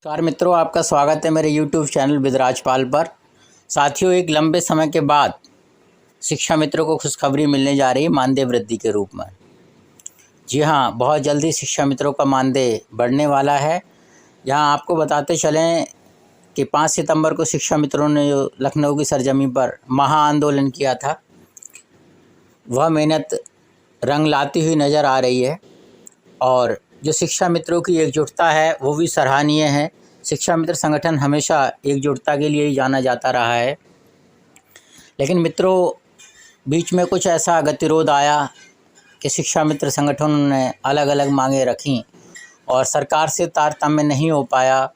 नमस्कार मित्रों, आपका स्वागत है मेरे YouTube चैनल विद राजपाल पर। साथियों, एक लंबे समय के बाद शिक्षा मित्रों को खुशखबरी मिलने जा रही है मानदेय वृद्धि के रूप में। जी हाँ, बहुत जल्दी शिक्षा मित्रों का मानदेय बढ़ने वाला है। यहाँ आपको बताते चलें कि 5 सितंबर को शिक्षा मित्रों ने जो लखनऊ की सरजमी पर महा आंदोलन किया था, वह मेहनत रंग लाती हुई नज़र आ रही है और जो शिक्षा मित्रों की एकजुटता है वो भी सराहनीय है। शिक्षा मित्र संगठन हमेशा एकजुटता के लिए ही जाना जाता रहा है, लेकिन मित्रों बीच में कुछ ऐसा गतिरोध आया कि शिक्षा मित्र संगठनों ने अलग अलग मांगें रखीं और सरकार से तारतम्य नहीं हो पाया।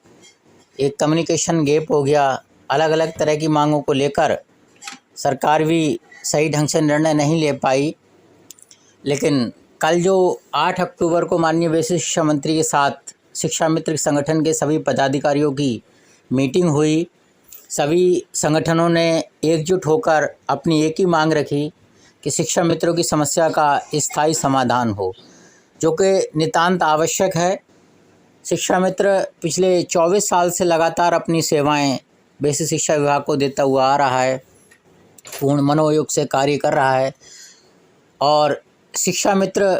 एक कम्युनिकेशन गैप हो गया। अलग अलग तरह की मांगों को लेकर सरकार भी सही ढंग से निर्णय नहीं ले पाई। लेकिन कल जो 8 अक्टूबर को माननीय वैश्य शिक्षा मंत्री के साथ शिक्षा मित्र संगठन के सभी पदाधिकारियों की मीटिंग हुई, सभी संगठनों ने एकजुट होकर अपनी एक ही मांग रखी कि शिक्षा मित्रों की समस्या का स्थायी समाधान हो, जो कि नितांत आवश्यक है। शिक्षा मित्र पिछले 24 साल से लगातार अपनी सेवाएं वैश्य शिक्षा विभाग को देता हुआ आ रहा है, पूर्ण मनोयोग से कार्य कर रहा है और शिक्षा मित्र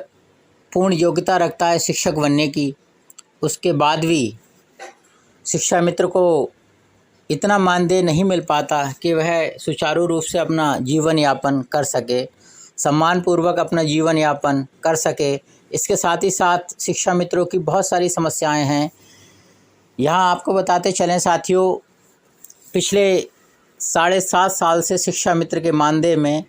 पूर्ण योग्यता रखता है शिक्षक बनने की। उसके बाद भी शिक्षा मित्र को इतना मानदेय नहीं मिल पाता कि वह सुचारू रूप से अपना जीवन यापन कर सके, सम्मानपूर्वक अपना जीवन यापन कर सके। इसके साथ ही साथ शिक्षा मित्रों की बहुत सारी समस्याएं हैं। यहाँ आपको बताते चलें साथियों, पिछले 7.5 साल से शिक्षा मित्र के मानदेय में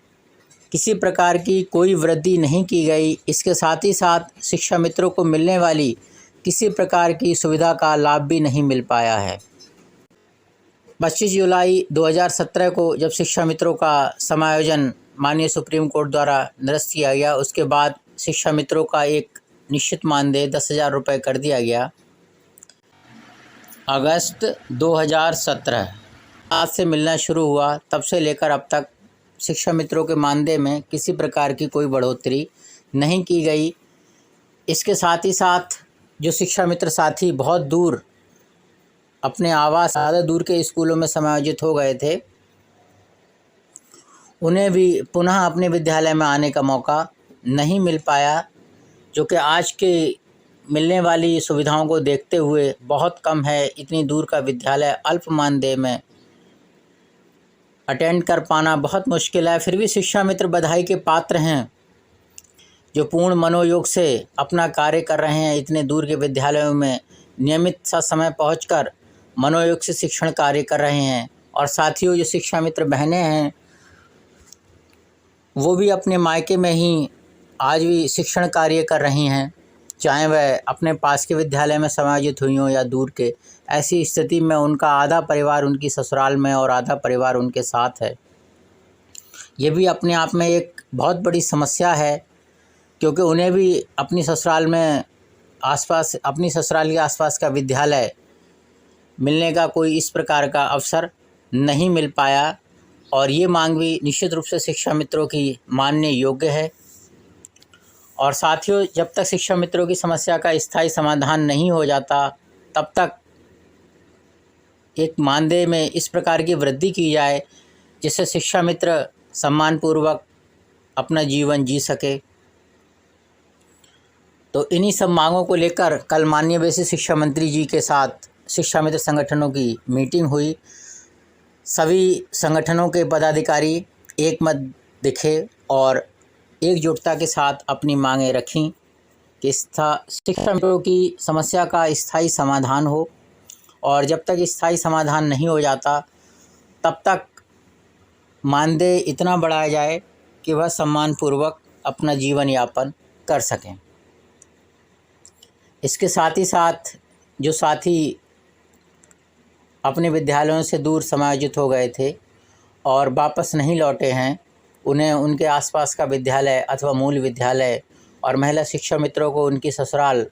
किसी प्रकार की कोई वृद्धि नहीं की गई। इसके साथ ही साथ शिक्षा मित्रों को मिलने वाली किसी प्रकार की सुविधा का लाभ भी नहीं मिल पाया है। 25 जुलाई 2017 को जब शिक्षा मित्रों का समायोजन माननीय सुप्रीम कोर्ट द्वारा निरस्त किया गया, उसके बाद शिक्षा मित्रों का एक निश्चित मानदेय 10,000 रुपये कर दिया गया। अगस्त 2017 आज से मिलना शुरू हुआ, तब से लेकर अब तक शिक्षा मित्रों के मानदेय में किसी प्रकार की कोई बढ़ोतरी नहीं की गई। इसके साथ ही साथ जो शिक्षा मित्र साथी बहुत दूर अपने आवास ज़्यादा दूर के स्कूलों में समायोजित हो गए थे, उन्हें भी पुनः अपने विद्यालय में आने का मौका नहीं मिल पाया, जो कि आज के मिलने वाली सुविधाओं को देखते हुए बहुत कम है। इतनी दूर का विद्यालय अल्प मानदेय में अटेंड कर पाना बहुत मुश्किल है। फिर भी शिक्षा मित्र बधाई के पात्र हैं जो पूर्ण मनोयोग से अपना कार्य कर रहे हैं। इतने दूर के विद्यालयों में नियमित सा समय पहुंचकर मनोयोग से शिक्षण कार्य कर रहे हैं। और साथियों, जो शिक्षा मित्र बहनें हैं वो भी अपने मायके में ही आज भी शिक्षण कार्य कर रही हैं, चाहे वह अपने पास के विद्यालय में समायोजित हुई हों या दूर के। ऐसी स्थिति में उनका आधा परिवार उनकी ससुराल में और आधा परिवार उनके साथ है। ये भी अपने आप में एक बहुत बड़ी समस्या है, क्योंकि उन्हें भी अपनी ससुराल में अपनी ससुराल के आसपास का विद्यालय मिलने का कोई इस प्रकार का अवसर नहीं मिल पाया। और ये मांग भी निश्चित रूप से शिक्षा मित्रों की मानने योग्य है। और साथियों, जब तक शिक्षा मित्रों की समस्या का स्थायी समाधान नहीं हो जाता, तब तक एक मानदेय में इस प्रकार की वृद्धि की जाए जिससे शिक्षा मित्र सम्मानपूर्वक अपना जीवन जी सके। तो इन्हीं सब मांगों को लेकर कल माननीय वैश्य शिक्षा मंत्री जी के साथ शिक्षा मित्र संगठनों की मीटिंग हुई। सभी संगठनों के पदाधिकारी एक मत दिखे और एकजुटता के साथ अपनी मांगें रखीं कि शिक्षा मित्रों की समस्या का स्थायी समाधान हो। और जब तक स्थायी समाधान नहीं हो जाता, तब तक मानदेय इतना बढ़ाया जाए कि वह सम्मानपूर्वक अपना जीवन यापन कर सकें। इसके साथ ही साथ जो साथी अपने विद्यालयों से दूर समायोजित हो गए थे और वापस नहीं लौटे हैं, उन्हें उनके आसपास का विद्यालय अथवा मूल विद्यालय और महिला शिक्षा मित्रों को उनकी ससुराल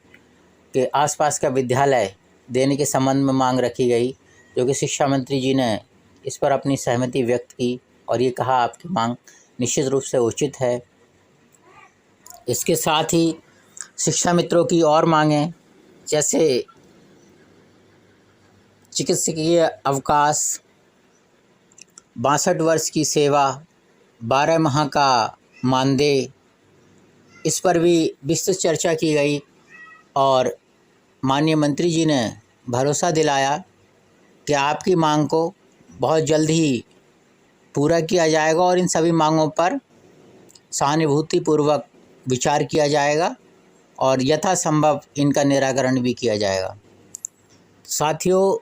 के आसपास का विद्यालय देने के संबंध में मांग रखी गई, जो कि शिक्षा मंत्री जी ने इस पर अपनी सहमति व्यक्त की और ये कहा आपकी मांग निश्चित रूप से उचित है। इसके साथ ही शिक्षा मित्रों की और मांगें, जैसे चिकित्सकीय अवकाश, 62 वर्ष की सेवा, 12 माह का मानदेय, इस पर भी विस्तृत चर्चा की गई और माननीय मंत्री जी ने भरोसा दिलाया कि आपकी मांग को बहुत जल्द ही पूरा किया जाएगा और इन सभी मांगों पर सहानुभूतिपूर्वक विचार किया जाएगा और यथासंभव इनका निराकरण भी किया जाएगा। साथियों,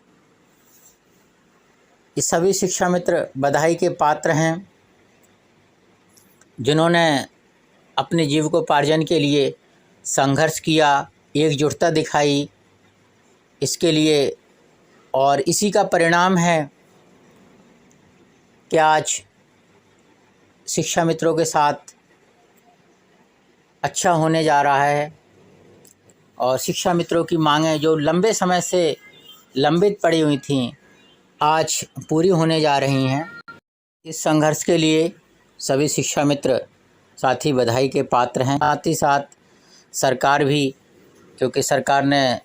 ये सभी शिक्षा मित्र बधाई के पात्र हैं जिन्होंने अपने जीविकोपार्जन के लिए संघर्ष किया, एकजुटता दिखाई इसके लिए, और इसी का परिणाम है कि आज शिक्षा मित्रों के साथ अच्छा होने जा रहा है और शिक्षा मित्रों की मांगें जो लंबे समय से लंबित पड़ी हुई थीं आज पूरी होने जा रही हैं। इस संघर्ष के लिए सभी शिक्षा मित्र साथी बधाई के पात्र हैं। साथ ही साथ सरकार भी, क्योंकि सरकार ने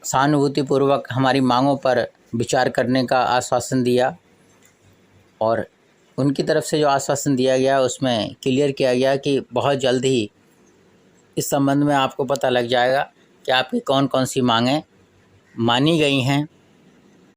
सहानुभूतिपूर्वक हमारी मांगों पर विचार करने का आश्वासन दिया और उनकी तरफ से जो आश्वासन दिया गया उसमें क्लियर किया गया कि बहुत जल्द ही इस संबंध में आपको पता लग जाएगा कि आपकी कौन कौन सी मांगें मानी गई हैं